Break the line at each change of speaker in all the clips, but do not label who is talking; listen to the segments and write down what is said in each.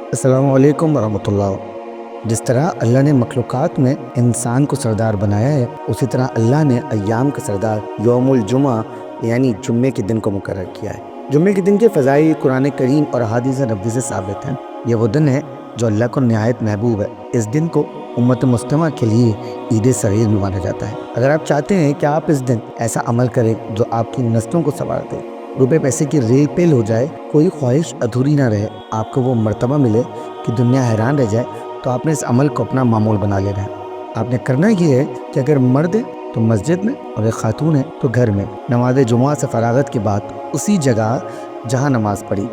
السلام علیکم ورحمۃ اللہ۔ جس طرح اللہ نے مخلوقات میں انسان کو سردار بنایا ہے، اسی طرح اللہ نے ایام کا سردار یوم الجمعہ یعنی جمعے کے دن کو مقرر کیا ہے۔ جمعے کے دن کے فضائل قرآن کریم اور احادیث نبوی سے ثابت ہیں۔ یہ وہ دن ہے جو اللہ کو نہایت محبوب ہے۔ اس دن کو امت مسلمہ کے لیے عید صغیر بھی مانا جاتا ہے۔ اگر آپ چاہتے ہیں کہ آپ اس دن ایسا عمل کریں جو آپ کی نسلوں کو سنوار دے، روپے پیسے کی ریل پیل ہو جائے، کوئی خواہش ادھوری نہ رہے، آپ کو وہ مرتبہ ملے کہ دنیا حیران رہ جائے، تو آپ نے اس عمل کو اپنا معمول بنا لینا ہے۔ آپ نے کرنا یہ ہے کہ اگر مرد ہے تو مسجد میں اور ایک خاتون ہے تو گھر میں نماز جمعہ سے فراغت کے بعد اسی جگہ جہاں نماز پڑھی،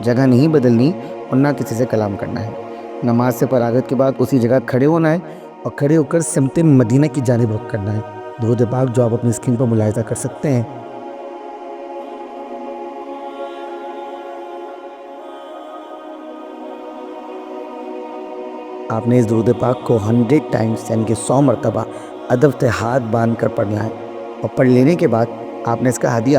جگہ نہیں بدلنی اور نہ کسی سے کلام کرنا ہے۔ نماز سے فراغت کے بعد اسی جگہ کھڑے ہونا ہے اور کھڑے ہو کر سمت مدینہ کی جانب رخ کرنا ہے۔ درود پاک جو آپ اپنی اسکرین پر ملاحظہ کر سکتے ہیں۔ آپ نے اس درود پاک کو 100 ٹائمز یعنی کہ 100 مرتبہ ادب سے ہاتھ باندھ کر پڑھنا ہے، اور پڑھ لینے کے بعد آپ نے اس کا ہدیہ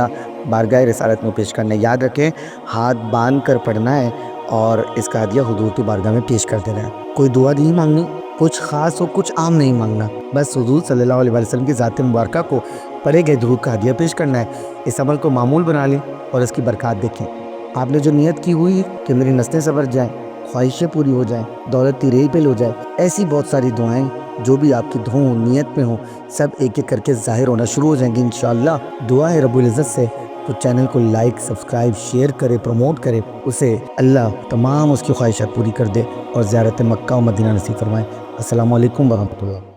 بارگاہ رسالت میں پیش کرنا ہے۔ یاد رکھیں، ہاتھ باندھ کر پڑھنا ہے اور اس کا ہدیہ حضور کی بارگاہ میں پیش کر دینا ہے۔ کوئی دعا نہیں مانگنی، کچھ خاص ہو، کچھ عام نہیں مانگنا، بس حضور صلی اللہ علیہ وسلم کی ذات مبارکہ کو پڑھے گئے درود کا ہدیہ پیش کرنا ہے۔ اس عمل کو معمول بنا لیں اور اس کی برکات دیکھیں۔ آپ نے جو نیت کی ہوئی کہ میری نسلیں سنور جائیں، خواہشیں پوری ہو جائیں، دولت کی ریل پیل ہو جائے، ایسی بہت ساری دعائیں جو بھی آپ کی ہوں، نیت میں ہوں، سب ایک ایک کر کے ظاہر ہونا شروع ہو جائیں گی انشاءاللہ۔ دعا ہے رب العزت سے تو چینل کو لائک، سبسکرائب، شیئر کرے، پروموٹ کرے، اسے اللہ تمام اس کی خواہشات پوری کر دے اور زیارت مکہ و مدینہ نصیب فرمائے۔ السلام علیکم ورحمۃ اللہ۔